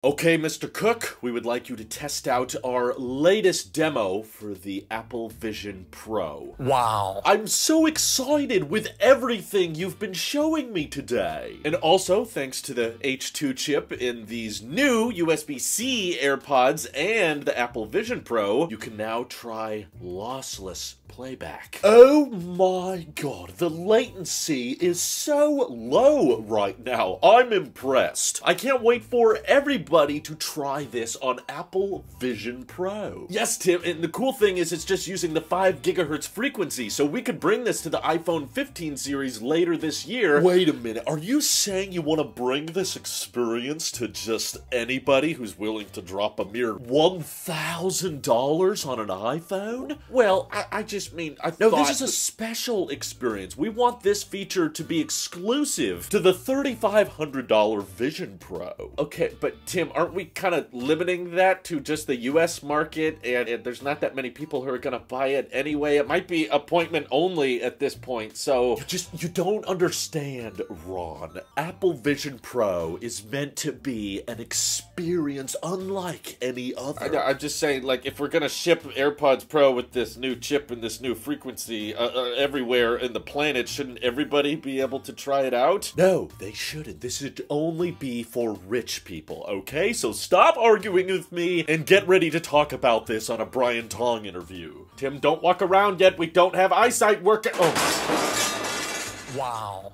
Okay, Mr. Cook, we would like you to test out our latest demo for the Apple Vision Pro. Wow. I'm so excited with everything you've been showing me today. And also, thanks to the H2 chip in these new USB-C AirPods and the Apple Vision Pro, you can now try lossless playback. Oh my god, the latency is so low right now. I'm impressed. I can't wait for everybody to try this on Apple Vision Pro. Yes, Tim, and the cool thing is it's just using the 5 gigahertz frequency, so we could bring this to the iPhone 15 series later this year. Wait a minute, are you saying you want to bring this experience to just anybody who's willing to drop a mere $1,000 on an iPhone? Well, I just mean, No, this is a special experience. We want this feature to be exclusive to the $3,500 Vision Pro. Okay, but Tim, aren't we kind of limiting that to just the US market, and there's not that many people who are gonna buy it anyway? It might be appointment only at this point, so you don't understand, Ron. Apple Vision Pro is meant to be an experience unlike any other. I'm just saying, like, if we're gonna ship AirPods Pro with this new chip and this new frequency everywhere in the planet, shouldn't everybody be able to try it out? No, they shouldn't. This should only be for rich people, okay? So stop arguing with me and get ready to talk about this on a Brian Tong interview. Tim, don't walk around yet. We don't have eyesight working. Oh. Wow.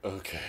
Okay.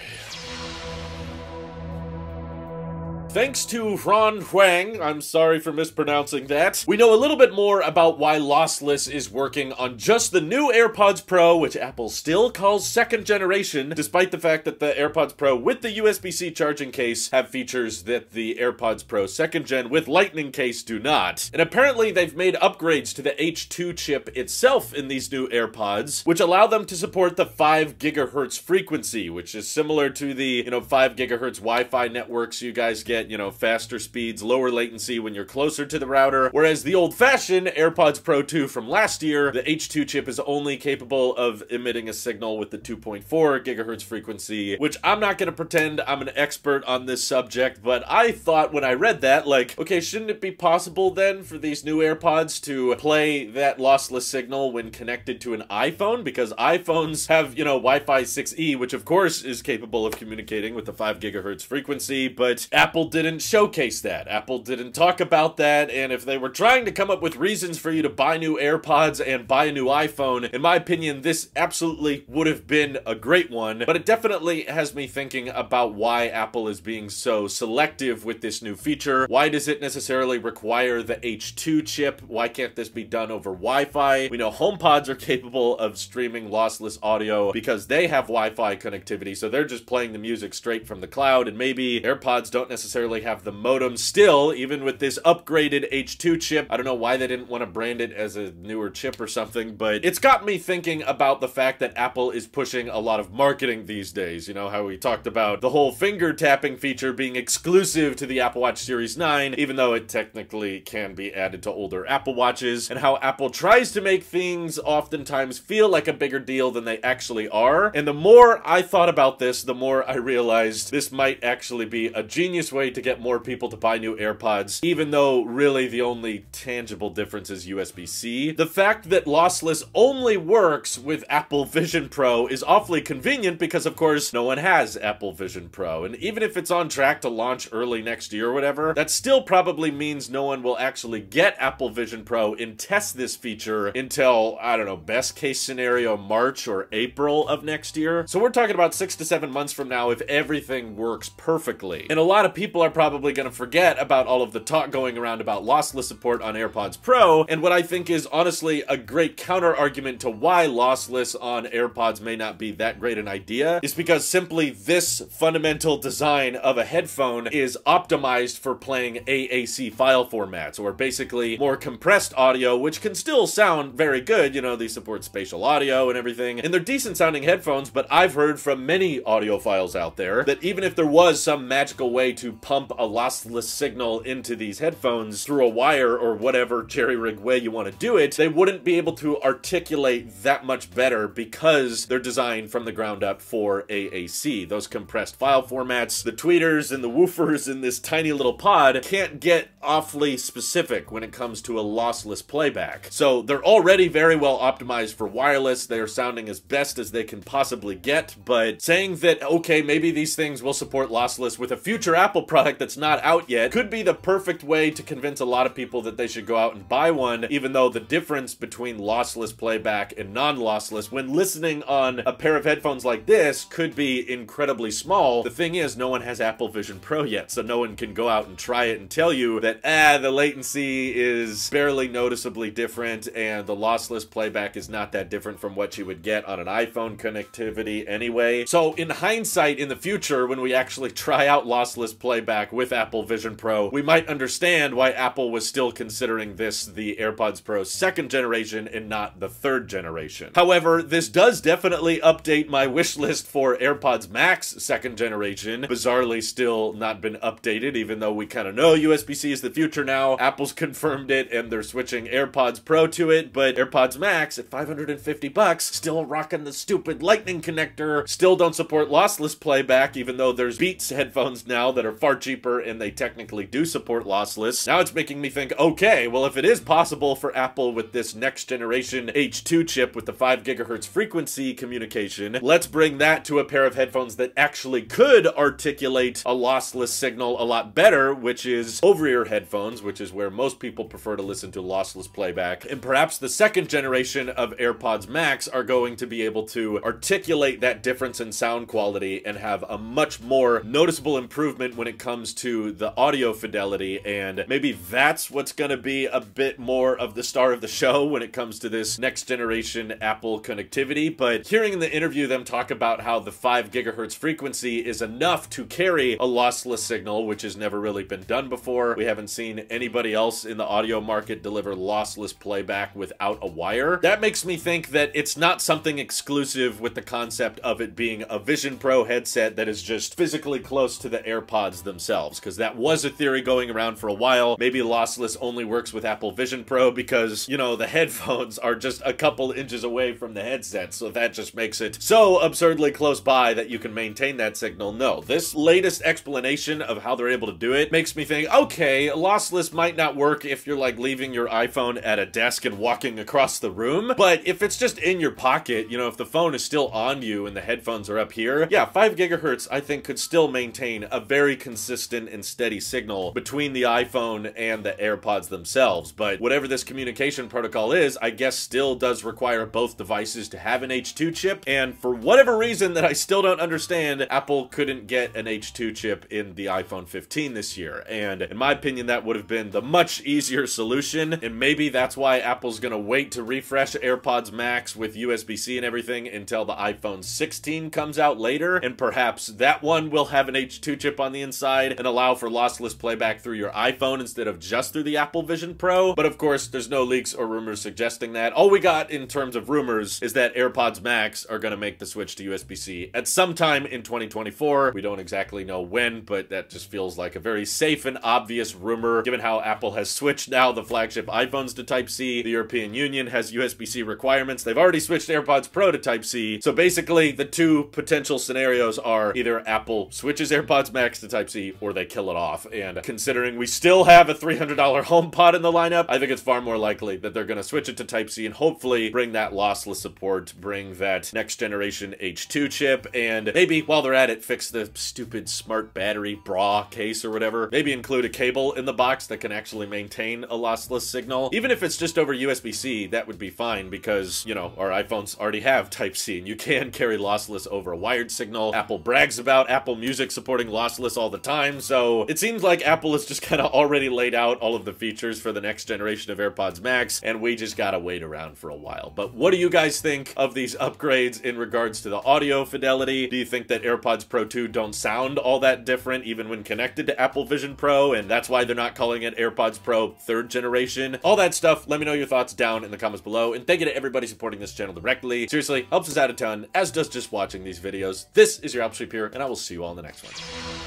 Thanks to Ron Huang, I'm sorry for mispronouncing that, we know a little bit more about why Lossless is working on just the new AirPods Pro, which Apple still calls second generation, despite the fact that the AirPods Pro with the USB-C charging case have features that the AirPods Pro second gen with Lightning case do not. And apparently they've made upgrades to the H2 chip itself in these new AirPods, which allow them to support the 5 gigahertz frequency, which is similar to the, 5 gigahertz Wi-Fi networks you guys get, faster speeds, lower latency when you're closer to the router, whereas the old-fashioned AirPods Pro 2 from last year, the H2 chip is only capable of emitting a signal with the 2.4 gigahertz frequency, which I'm not gonna pretend I'm an expert on this subject, but I thought when I read that, like, okay, shouldn't it be possible then for these new AirPods to play that lossless signal when connected to an iPhone? Because iPhones have, Wi-Fi 6E, which of course is capable of communicating with the 5 gigahertz frequency, but Apple didn't showcase that. Apple didn't talk about that, and if they were trying to come up with reasons for you to buy new AirPods and buy a new iPhone, in my opinion, this absolutely would have been a great one, but it definitely has me thinking about why Apple is being so selective with this new feature. Why does it necessarily require the H2 chip? Why can't this be done over Wi-Fi? We know HomePods are capable of streaming lossless audio because they have Wi-Fi connectivity, so they're just playing the music straight from the cloud, and maybe AirPods don't necessarily have the modem still, even with this upgraded H2 chip. I don't know why they didn't want to brand it as a newer chip or something, but it's got me thinking about the fact that Apple is pushing a lot of marketing these days. You know how we talked about the whole finger tapping feature being exclusive to the Apple Watch Series 9, even though it technically can be added to older Apple Watches, and how Apple tries to make things oftentimes feel like a bigger deal than they actually are. And the more I thought about this, the more I realized this might actually be a genius way to get more people to buy new AirPods, even though really the only tangible difference is USB-C. The fact that lossless only works with Apple Vision Pro is awfully convenient because, of course, no one has Apple Vision Pro, and even if it's on track to launch early next year or whatever, that still probably means no one will actually get Apple Vision Pro and test this feature until, I don't know, best case scenario, March or April of next year. So we're talking about 6 to 7 months from now if everything works perfectly. And a lot of people are probably going to forget about all of the talk going around about lossless support on AirPods Pro, and what I think is honestly a great counter argument to why lossless on AirPods may not be that great an idea is because simply this fundamental design of a headphone is optimized for playing AAC file formats, or basically more compressed audio, which can still sound very good. They support spatial audio and everything, and they're decent sounding headphones, but I've heard from many audiophiles out there that even if there was some magical way to pump a lossless signal into these headphones through a wire or whatever jerry-rig way you want to do it, they wouldn't be able to articulate that much better because they're designed from the ground up for AAC. Those compressed file formats, the tweeters and the woofers in this tiny little pod can't get awfully specific when it comes to a lossless playback. So they're already very well optimized for wireless. They are sounding as best as they can possibly get, but saying that, okay, maybe these things will support lossless with a future Apple product that's not out yet could be the perfect way to convince a lot of people that they should go out and buy one, even though the difference between lossless playback and non-lossless when listening on a pair of headphones like this could be incredibly small. The thing is, no one has Apple Vision Pro yet, so no one can go out and try it and tell you that, the latency is barely noticeably different and the lossless playback is not that different from what you would get on an iPhone connectivity anyway. So in hindsight, in the future, when we actually try out lossless playback with Apple Vision Pro, we might understand why Apple was still considering this the AirPods Pro 2nd generation and not the 3rd generation. However, this does definitely update my wish list for AirPods Max 2nd generation. Bizarrely still not been updated, even though we kind of know USB-C is the future now. Apple's confirmed it and they're switching AirPods Pro to it, but AirPods Max at $550 still rocking the stupid lightning connector, still don't support lossless playback, even though there's Beats headphones now that are far cheaper and they technically do support lossless. Now it's making me think, okay, well, if it is possible for Apple with this next generation H2 chip with the 5 gigahertz frequency communication, let's bring that to a pair of headphones that actually could articulate a lossless signal a lot better, which is over-ear headphones, which is where most people prefer to listen to lossless playback. And perhaps the 2nd generation of AirPods Max are going to be able to articulate that difference in sound quality and have a much more noticeable improvement when it comes to the audio fidelity, and maybe that's what's going to be a bit more of the star of the show when it comes to this next generation Apple connectivity. But hearing in the interview them talk about how the 5 gigahertz frequency is enough to carry a lossless signal, which has never really been done before. We haven't seen anybody else in the audio market deliver lossless playback without a wire. That makes me think that it's not something exclusive with the concept of it being a Vision Pro headset that is just physically close to the AirPods themselves, because that was a theory going around for a while. Maybe lossless only works with Apple Vision Pro because, you know, the headphones are just a couple inches away from the headset, so that just makes it so absurdly close by that you can maintain that signal. No, this latest explanation of how they're able to do it makes me think, okay, lossless might not work if you're like leaving your iPhone at a desk and walking across the room, but if it's just in your pocket, you know, if the phone is still on you and the headphones are up here, yeah, 5 gigahertz I think could still maintain a very consistent and steady signal between the iPhone and the AirPods themselves. But whatever this communication protocol is, I guess still does require both devices to have an H2 chip, and for whatever reason that I still don't understand, Apple couldn't get an H2 chip in the iPhone 15 this year, and in my opinion that would have been the much easier solution, and maybe that's why Apple's gonna wait to refresh AirPods Max with USB-C and everything until the iPhone 16 comes out later, and perhaps that one will have an H2 chip on the inside and allow for lossless playback through your iPhone instead of just through the Apple Vision Pro. But of course, there's no leaks or rumors suggesting that. All we got in terms of rumors is that AirPods Max are gonna make the switch to USB-C at some time in 2024. We don't exactly know when, but that just feels like a very safe and obvious rumor, given how Apple has switched now the flagship iPhones to Type-C. The European Union has USB-C requirements. They've already switched AirPods Pro to Type-C. So basically, the two potential scenarios are either Apple switches AirPods Max to Type-C or they kill it off. And considering we still have a $300 HomePod in the lineup, I think it's far more likely that they're going to switch it to Type-C and hopefully bring that lossless support, bring that next generation H2 chip, and maybe while they're at it, fix the stupid smart battery bra case or whatever. Maybe include a cable in the box that can actually maintain a lossless signal. Even if it's just over USB-C, that would be fine because, you know, our iPhones already have Type-C and you can carry lossless over a wired signal. Apple brags about Apple Music supporting lossless all the time, so it seems like Apple has just kind of already laid out all of the features for the next generation of AirPods Max, and we just gotta wait around for a while. But what do you guys think of these upgrades in regards to the audio fidelity? Do you think that AirPods Pro 2 don't sound all that different even when connected to Apple Vision Pro, and that's why they're not calling it AirPods Pro 3rd generation? All that stuff, let me know your thoughts down in the comments below, and thank you to everybody supporting this channel directly. Seriously, helps us out a ton, as does just watching these videos. This is your Apple Sheep here, and I will see you all in the next one.